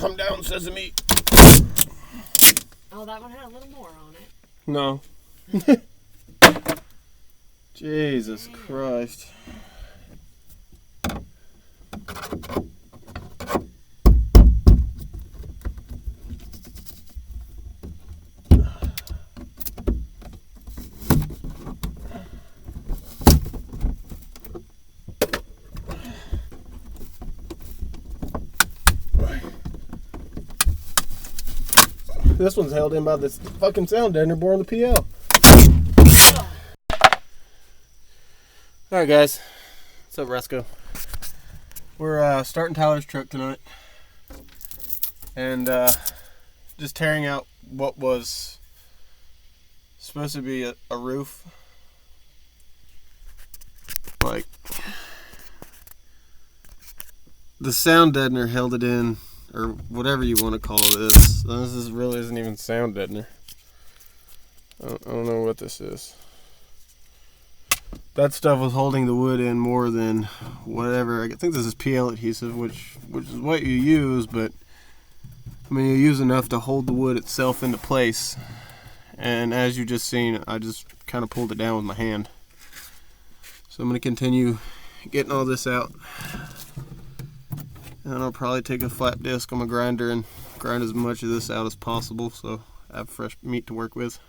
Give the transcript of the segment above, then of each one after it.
come down, Sesame. Oh, that one had a little more on it. No. Jesus Christ. This one's held in by this fucking sound deadener board on the PL. Alright guys, what's up Resco? We're starting Tyler's truck tonight. And just tearing out what was supposed to be a roof. Like, the sound deadener held it in, or whatever you want to call this. This really isn't even sound deadener. I don't know what this is. That stuff was holding the wood in more than whatever. I think this is PL adhesive, which is what you use, but I mean, you use enough to hold the wood itself into place. And as you just seen, I just kind of pulled it down with my hand. So I'm going to continue getting all this out. And I'll probably take a flat disc on my grinder and grind as much of this out as possible so I have fresh meat to work with.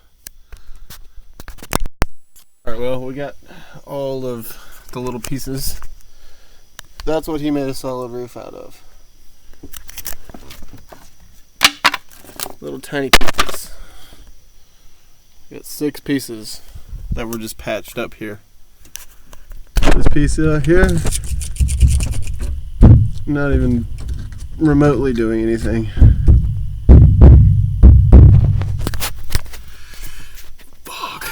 Alright, well, we got all of the little pieces. That's what he made a solid roof out of. Little tiny pieces. We got 6 pieces that were just patched up here. This piece here, not even remotely doing anything. Fuck.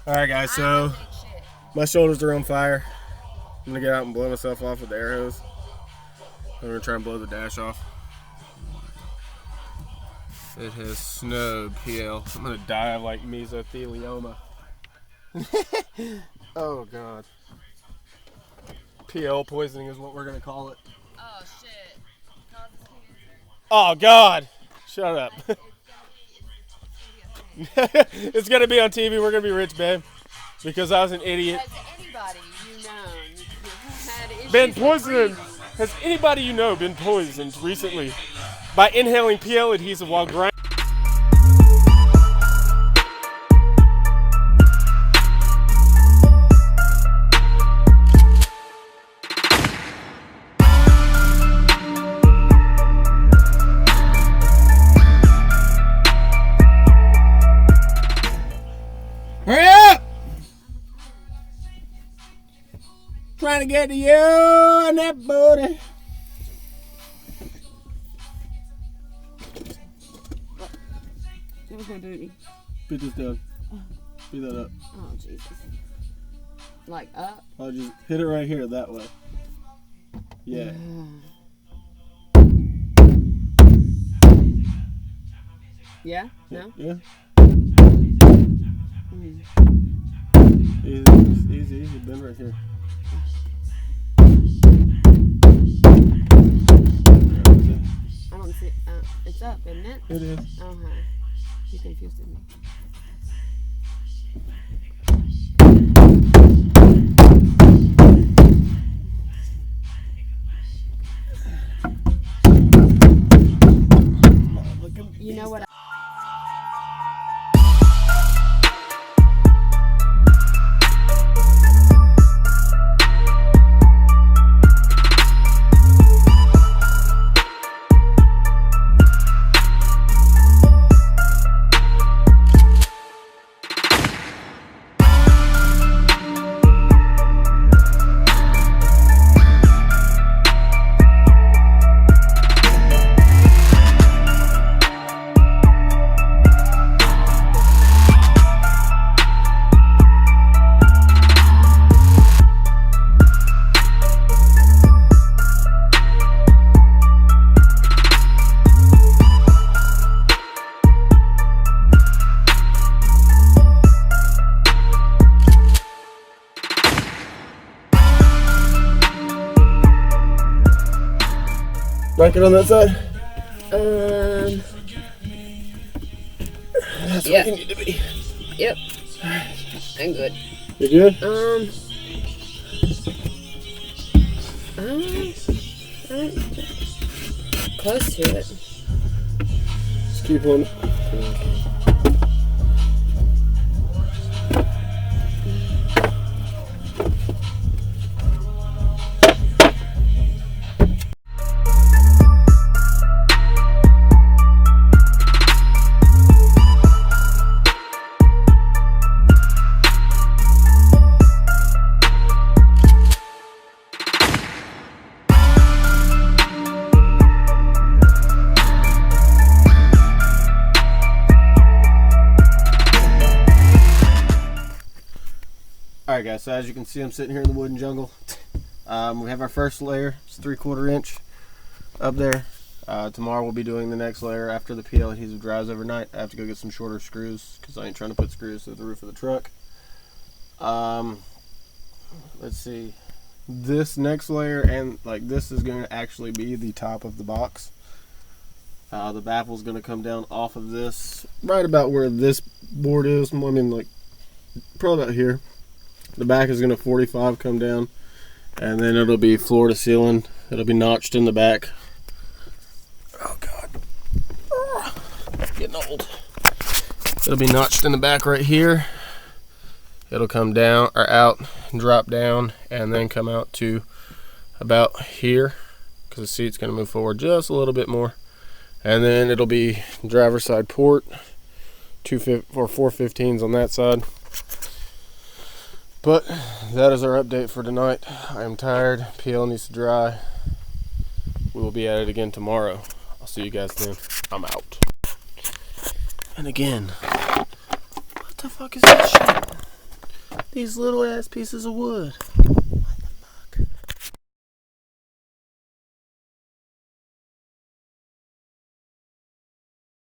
Alright guys, so my shoulders are on fire. I'm gonna get out and blow myself off with the air hose. I'm gonna try and blow the dash off. It has snowed, PL. I'm gonna die of like mesothelioma. Oh god. PL poisoning is what we're gonna call it. Oh shit. Causes cancer. Oh god! Shut up. It's gonna be on TV. We're gonna be rich, babe. Because I was an idiot. Has anybody you know had issues Been with poisoned. breathing? Has anybody you know been poisoned recently by inhaling PL adhesive while grinding? Hurry up! Trying to get to you and that booty. That was my booty. Put this down. Beat that up. Oh Jesus. Like up? I'll just hit it right here that way. Yeah. Yeah? No? Yeah. Mm. Easy, easy. Bend right here. I don't see. It's up, isn't it? It is. Oh, hi. You confused me. You know what? Bracket on that side? That's yeah. where you need to be. Yep. I'm good. You good? Close to it. Just keep on it. Alright guys, so as you can see, I'm sitting here in the wooden jungle. We have our first layer, it's 3/4 inch up there. Tomorrow we'll be doing the next layer after the PL adhesive dries overnight. I have to go get some shorter screws because I ain't trying to put screws through the roof of the truck. Let's see. This next layer, and like this is going to actually be the top of the box. The baffle is going to come down off of this, right about where this board is. I mean, like probably about here. The back is going to 45 come down, and then it'll be floor to ceiling. It'll be notched in the back. Oh God, getting old. It'll be notched in the back right here. It'll come down or out and drop down, and then come out to about here because the seat's going to move forward just a little bit more. And then it'll be driver's side port, 415s on that side. But that is our update for tonight. I am tired. PL needs to dry. We will be at it again tomorrow. I'll see you guys then. I'm out. And again, what the fuck is that shit? These little ass pieces of wood.